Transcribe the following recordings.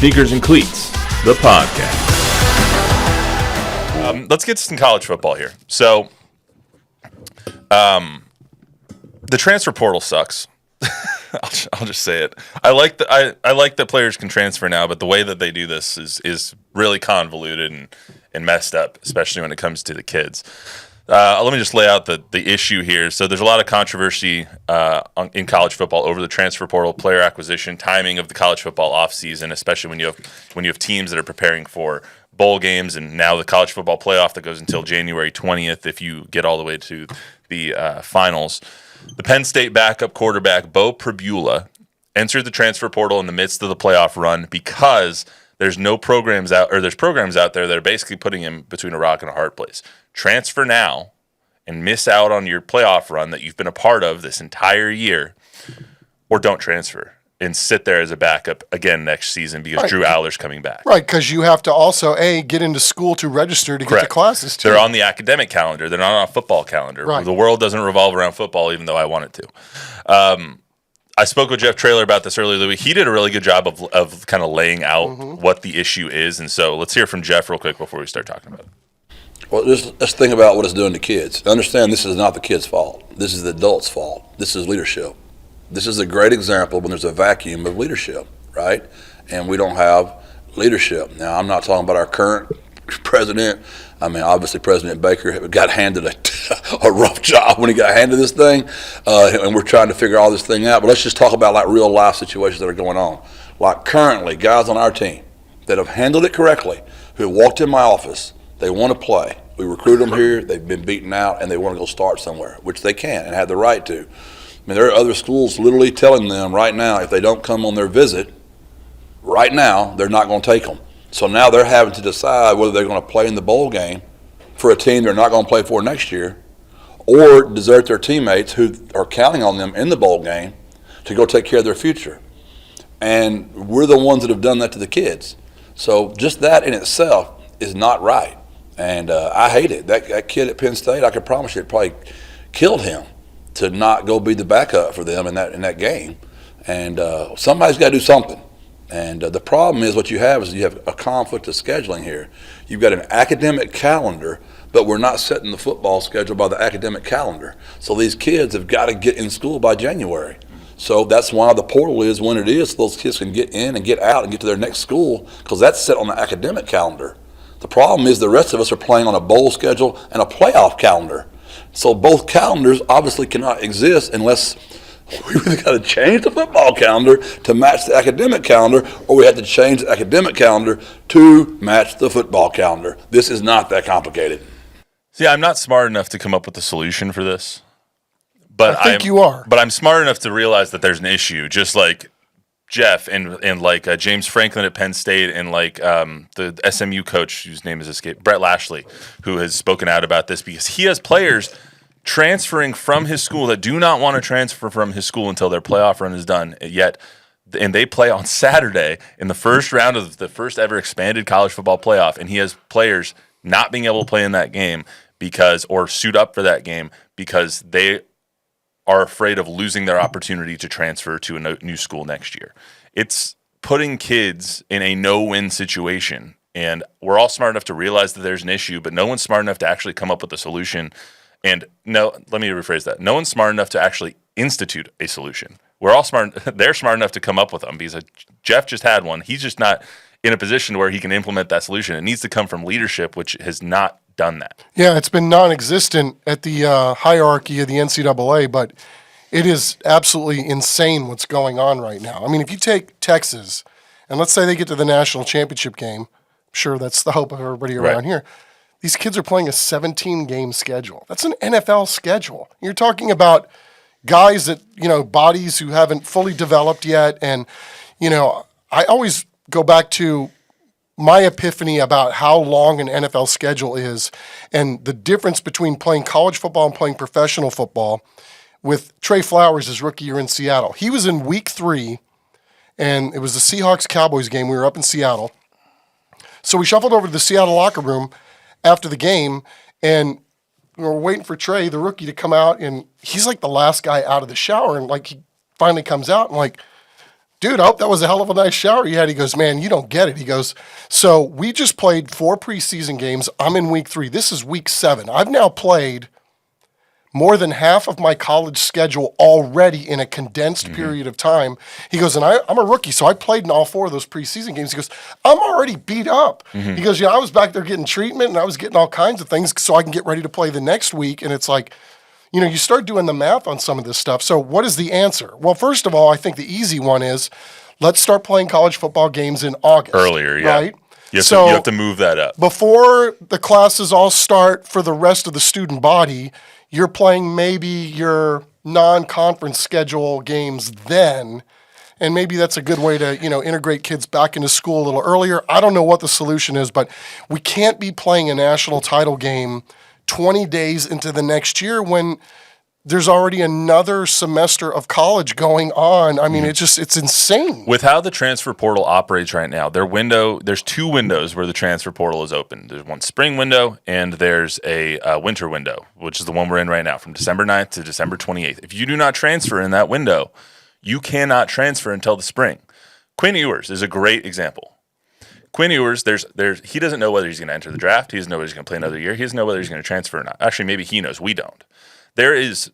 Sneakers and Cleats, the podcast. Let's get to some college football here. So, the transfer portal sucks. I'll just say it. I like that players can transfer now, but the way that they do this is really convoluted and messed up, especially when it comes to the kids. Let me just lay out the issue here. So there's a lot of controversy in college football over the transfer portal, player acquisition, timing of the college football offseason, especially when you have teams that are preparing for bowl games, and now the college football playoff that goes until January 20th if you get all the way to the finals. The Penn State backup quarterback Bo Pribula entered the transfer portal in the midst of the playoff run because there's programs out there that are basically putting him between a rock and a hard place. Transfer now and miss out on your playoff run that you've been a part of this entire year, or don't transfer and sit there as a backup again next season because Drew Allar's coming back. Right, because you have to also, get into school to register to get to classes, too. They're on the academic calendar. They're not on a football calendar. Right. The world doesn't revolve around football, even though I want it to. I spoke with Jeff Traylor about this earlier this week. He did a really good job of kind of laying out what the issue is. And so let's hear from Jeff real quick before we start talking about it. Well, let's think about what it's doing to kids. Understand this is not the kid's fault. This is the adult's fault. This is leadership. This is a great example when there's a vacuum of leadership, right? And we don't have leadership. Now, I'm not talking about our current president. I mean, obviously, President Baker got handed a rough job when he got handed this thing, and we're trying to figure all this thing out. But let's just talk about like real life situations that are going on. Like currently, guys on our team that have handled it correctly, who walked in my office, they want to play. We recruit them here, they've been beaten out, and they want to go start somewhere, which they can and have the right to. I mean, there are other schools literally telling them right now, if they don't come on their visit, right now, they're not going to take them. So now they're having to decide whether they're going to play in the bowl game for a team they're not going to play for next year, or desert their teammates who are counting on them in the bowl game to go take care of their future. And we're the ones that have done that to the kids. So just that in itself is not right. And I hate it. That kid at Penn State, I can promise you, it probably killed him to not go be the backup for them in that game. And somebody's got to do something. And the problem is what you have is you have a conflict of scheduling here. You've got an academic calendar, but we're not setting the football schedule by the academic calendar. So these kids have got to get in school by January. So that's why the portal is when it is, so those kids can get in and get out and get to their next school, because that's set on the academic calendar. The problem is the rest of us are playing on a bowl schedule and a playoff calendar. So both calendars obviously cannot exist unless we either got to change the football calendar to match the academic calendar, or we have to change the academic calendar to match the football calendar. This is not that complicated. See, I'm not smart enough to come up with a solution for this. But I think you are. But I'm smart enough to realize that there's an issue, just like Jeff and like James Franklin at Penn State, and like the SMU coach whose name has escaped, Brett Lashley, who has spoken out about this because he has players transferring from his school that do not want to transfer from his school until their playoff run is done yet, and they play on Saturday in the first round of the first ever expanded college football playoff, and he has players not being able to play in that game or suit up for that game because they are afraid of losing their opportunity to transfer to a new school next year. It's putting kids in a no-win situation, and we're all smart enough to realize that there's an issue, but no one's smart enough to actually come up with a solution. And no, let me rephrase that. No one's smart enough to actually institute a solution. We're all smart. They're smart enough to come up with them because Jeff just had one. He's just not in a position where he can implement that solution. It needs to come from leadership, which has not done that. Yeah, it's been non-existent at the hierarchy of the NCAA, but it is absolutely insane what's going on right now. I mean, if you take Texas, and let's say they get to the national championship game, I'm sure that's the hope of everybody around here. These kids are playing a 17-game schedule. That's an NFL schedule. You're talking about guys that, bodies who haven't fully developed yet. And, I always go back to my epiphany about how long an NFL schedule is and the difference between playing college football and playing professional football with Trey Flowers' his rookie year in Seattle. He was in week 3, and it was the Seahawks-Cowboys game. We were up in Seattle. So we shuffled over to the Seattle locker room after the game, and we were waiting for Trey, the rookie, to come out, and he's like the last guy out of the shower, and like he finally comes out, and like, dude, I hope that was a hell of a nice shower you had. He goes, man, you don't get it. He goes, so we just played 4 preseason games. I'm in week 3. This is week 7. I've now played more than half of my college schedule already in a condensed period of time. He goes, and I'm a rookie, so I played in all 4 of those preseason games. He goes, I'm already beat up. He goes, I was back there getting treatment, and I was getting all kinds of things so I can get ready to play the next week. And it's like, you start doing the math on some of this stuff. So what is the answer? Well, first of all, I think the easy one is let's start playing college football games in August. Earlier, yeah. Right? You have to move that up. Before the classes all start for the rest of the student body, you're playing maybe your non-conference schedule games then, and maybe that's a good way to, integrate kids back into school a little earlier. I don't know what the solution is, but we can't be playing a national title game 20 days into the next year when there's already another semester of college going on. I mean, it's insane. With how the transfer portal operates right now, there's 2 windows where the transfer portal is open. There's one spring window and there's a winter window, which is the one we're in right now, from December 9th to December 28th. If you do not transfer in that window, you cannot transfer until the spring. Quinn Ewers is a great example. Quinn Ewers, he doesn't know whether he's going to enter the draft. He doesn't know whether he's going to play another year. He doesn't know whether he's going to transfer or not. Actually, maybe he knows. We don't. There is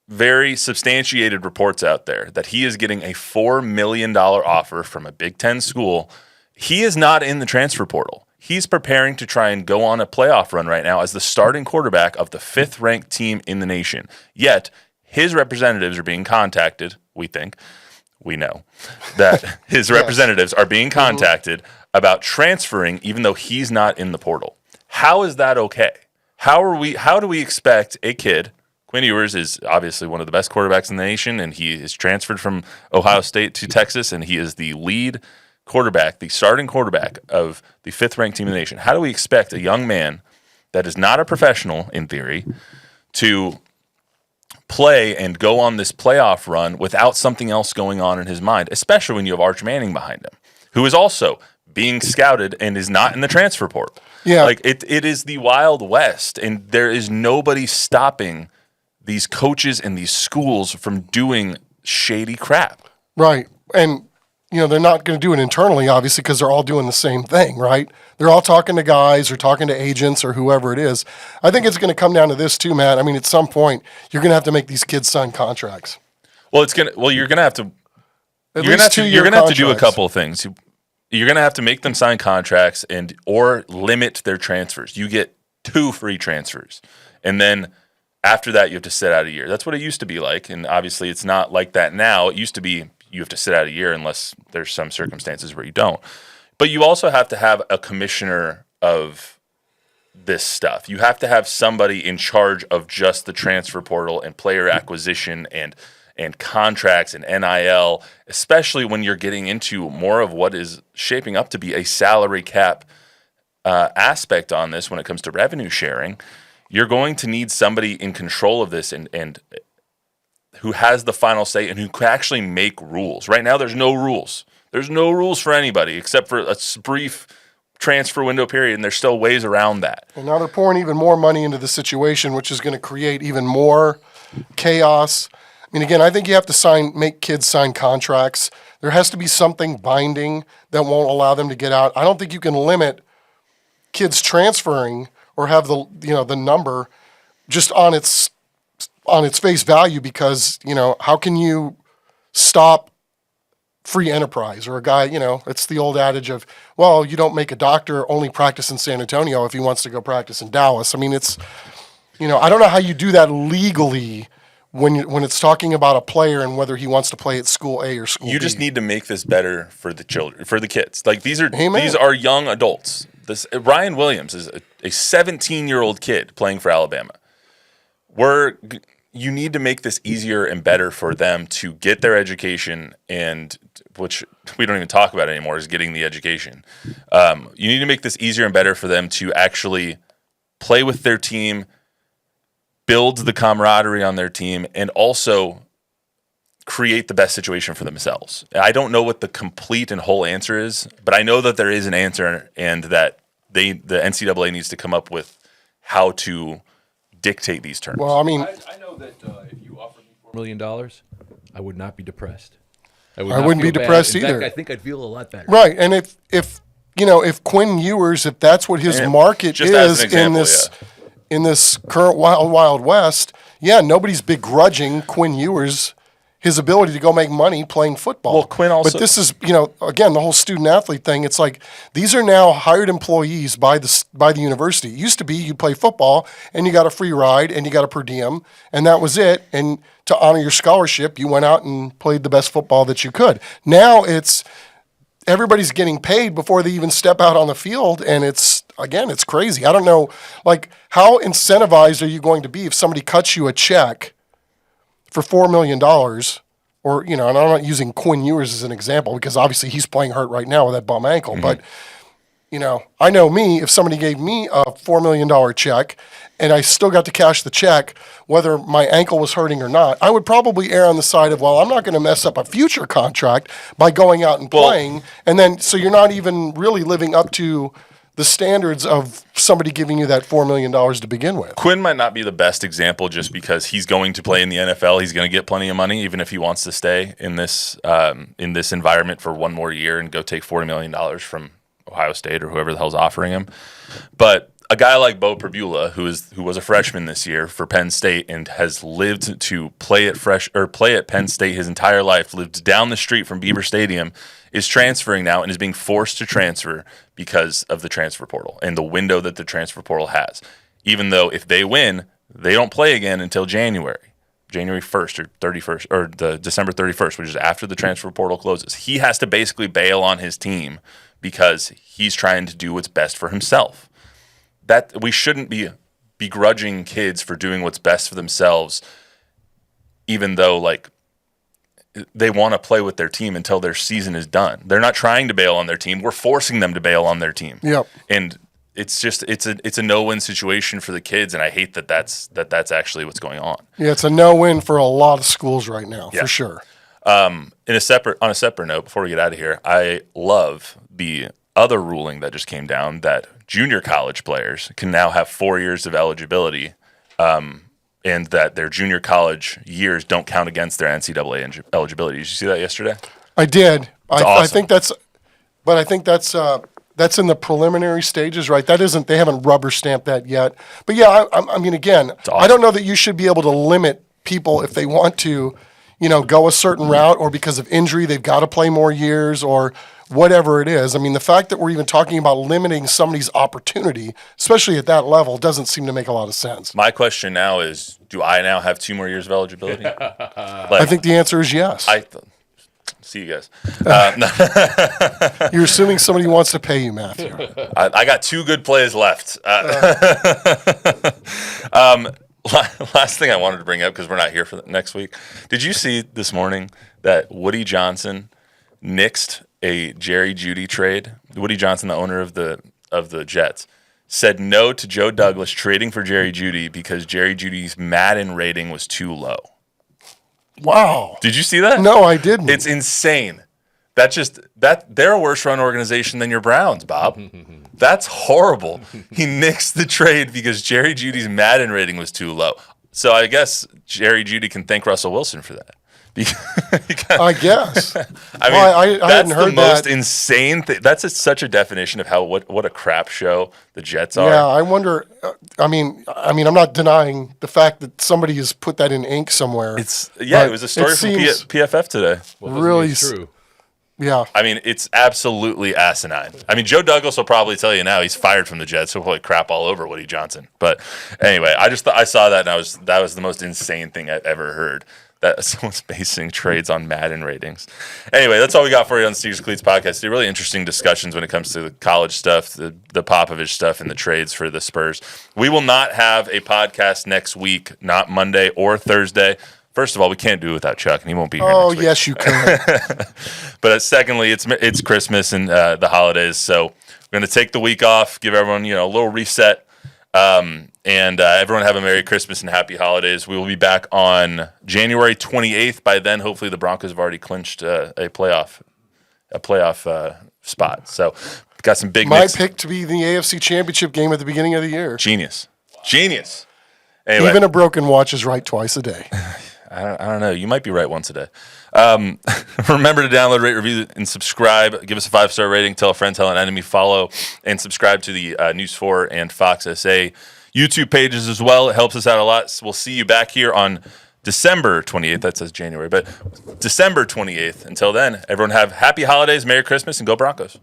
very substantiated reports out there that he is getting a $4 million offer from a Big Ten school. He is not in the transfer portal. He's preparing to try and go on a playoff run right now as the starting quarterback of the 5th-ranked team in the nation. Yet, his representatives are being contacted, we know, that his representatives are being contacted about transferring even though he's not in the portal. How is that okay? How do we expect a kid? Quinn Ewers is obviously one of the best quarterbacks in the nation, and he is transferred from Ohio State to Texas, and he is the lead quarterback, the starting quarterback of the 5th-ranked team in the nation. How do we expect a young man that is not a professional, in theory, to play and go on this playoff run without something else going on in his mind, especially when you have Arch Manning behind him, who is also being scouted and is not in the transfer portal? Yeah. Like, it is the Wild West, and there is nobody stopping these coaches and these schools from doing shady crap. Right. And, they're not going to do it internally, obviously, because they're all doing the same thing, right? They're all talking to guys or talking to agents or whoever it is. I think it's going to come down to this too, Matt. I mean, at some point, you're going to have to make these kids sign contracts. Well, you're going to have to do a couple of things. You're going to have to make them sign contracts or limit their transfers. You get 2 free transfers. And then after that, you have to sit out a year. That's what it used to be like, and obviously it's not like that now. It used to be you have to sit out a year unless there's some circumstances where you don't. But you also have to have a commissioner of this stuff. You have to have somebody in charge of just the transfer portal and player acquisition and contracts and NIL, especially when you're getting into more of what is shaping up to be a salary cap aspect on this when it comes to revenue sharing. You're going to need somebody in control of this and who has the final say and who can actually make rules. Right now, there's no rules. There's no rules for anybody except for a brief transfer window period, and there's still ways around that. And now they're pouring even more money into the situation, which is going to create even more chaos. I mean, again, I think you have to make kids sign contracts. There has to be something binding that won't allow them to get out. I don't think you can limit kids transferring or have the number just on its face value, because how can you stop free enterprise or a guy? It's the old adage of, well, you don't make a doctor only practice in San Antonio if he wants to go practice in Dallas. I mean, it's I don't know how you do that legally when it's talking about a player and whether he wants to play at school A or school B. You just need to make this better for the children, for the kids. Like these are young adults. Ryan Williams is a 17-year-old kid playing for Alabama. You need to make this easier and better for them to get their education, and which we don't even talk about anymore is getting the education. You need to make this easier and better for them to actually play with their team, build the camaraderie on their team, and also create the best situation for themselves. I don't know what the complete and whole answer is, but I know that there is an answer, and that the NCAA needs to come up with how to dictate these terms. Well, I mean, I know that if you offered me $4 million, I would not be depressed. I wouldn't be depressed either. In fact, I think I'd feel a lot better. Right, and if Quinn Ewers, if that's what his market is in this current wild west, nobody's begrudging Quinn Ewers his ability to go make money playing football. Well, Quinn also, but this is, again, the whole student athlete thing. It's like these are now hired employees by the university. It used to be you play football and you got a free ride and you got a per diem and that was it. And to honor your scholarship, you went out and played the best football that you could. Now it's everybody's getting paid before they even step out on the field, and it's crazy. I don't know, how incentivized are you going to be if somebody cuts you a check for $4 million, or, and I'm not using Quinn Ewers as an example because obviously he's playing hurt right now with that bum ankle. But, I know me, if somebody gave me a $4 million check and I still got to cash the check, whether my ankle was hurting or not, I would probably err on the side of, I'm not going to mess up a future contract by going out and playing. And then, so you're not even really living up to the standards of somebody giving you that $4 million to begin with. Quinn might not be the best example just because he's going to play in the NFL. He's going to get plenty of money, even if he wants to stay in this environment for one more year and go take $40 million from Ohio State or whoever the hell's offering him. But a guy like Bo Pribula, who was a freshman this year for Penn State and has lived to play at Penn State his entire life, lived down the street from Beaver Stadium, is transferring now and is being forced to transfer because of the transfer portal and the window that the transfer portal has. Even though if they win, they don't play again until January 1st or 31st, or the December 31st, which is after the transfer portal closes. He has to basically bail on his team because he's trying to do what's best for himself. That we shouldn't be begrudging kids for doing what's best for themselves, even though they want to play with their team until their season is done. They're not trying to bail on their team. We're forcing them to bail on their team. Yep. And it's a no-win situation for the kids, and I hate that's actually what's going on. Yeah, it's a no-win for a lot of schools right now, for sure. On a separate note, before we get out of here, I love the other ruling that just came down that junior college players can now have 4 years of eligibility, and that their junior college years don't count against their NCAA eligibility. Did you see that yesterday? I did. Awesome. I think that's in the preliminary stages, right? They haven't rubber stamped that yet. But yeah, I mean, again, awesome. I don't know that you should be able to limit people if they want to, go a certain route, or because of injury, they've got to play more years, or whatever it is. I mean, the fact that we're even talking about limiting somebody's opportunity, especially at that level, doesn't seem to make a lot of sense. My question now is, do I now have 2 more years of eligibility? I think the answer is yes. See you guys. You're assuming somebody wants to pay you, Matthew. I got 2 good plays left. Last thing I wanted to bring up, because we're not here for next week. Did you see this morning that Woody Johnson nixed a Jerry Jeudy trade? Woody Johnson, the owner of the Jets, said no to Joe Douglas trading for Jerry Jeudy because Jerry Judy's Madden rating was too low. Wow. Did you see that? No, I didn't. It's insane. They're a worse run organization than your Browns, Bob. That's horrible. He nixed the trade because Jerry Judy's Madden rating was too low. So I guess Jerry Jeudy can thank Russell Wilson for that. I guess. I hadn't heard the most insane thing. That's such a definition of what a crap show the Jets are. Yeah, I wonder. I mean, I'm not denying the fact that somebody has put that in ink somewhere. It was a story from PFF today. Well, really true. Yeah. I mean, it's absolutely asinine. I mean, Joe Douglas will probably tell you now he's fired from the Jets. He'll probably crap all over Woody Johnson. But anyway, I saw that, and that was the most insane thing I've ever heard. That someone's basing trades on Madden ratings. Anyway, that's all we got for you on the Sneakers and Cleats podcast. They're really interesting discussions when it comes to the college stuff, the Popovich stuff, and the trades for the Spurs. We will not have a podcast next week, not Monday or Thursday. First of all, we can't do it without Chuck, and he won't be here next week. Oh, yes, you can. But secondly, it's Christmas and the holidays, so we're going to take the week off, give everyone a little reset. And everyone have a Merry Christmas and Happy Holidays. We will be back on January 28th. By then, hopefully, the Broncos have already clinched a playoff spot. So, got some big. My pick to be the AFC Championship game at the beginning of the year. Genius. Anyway, Even a broken watch is right twice a day. I don't know. You might be right once a day. Remember to download, rate, review, and subscribe. Give us a 5-star rating. Tell a friend, tell an enemy. Follow and subscribe to the News 4 and Fox SA YouTube pages as well. It helps us out a lot. So we'll see you back here on December 28th. That says January, but December 28th. Until then, everyone have happy holidays, Merry Christmas, and go Broncos.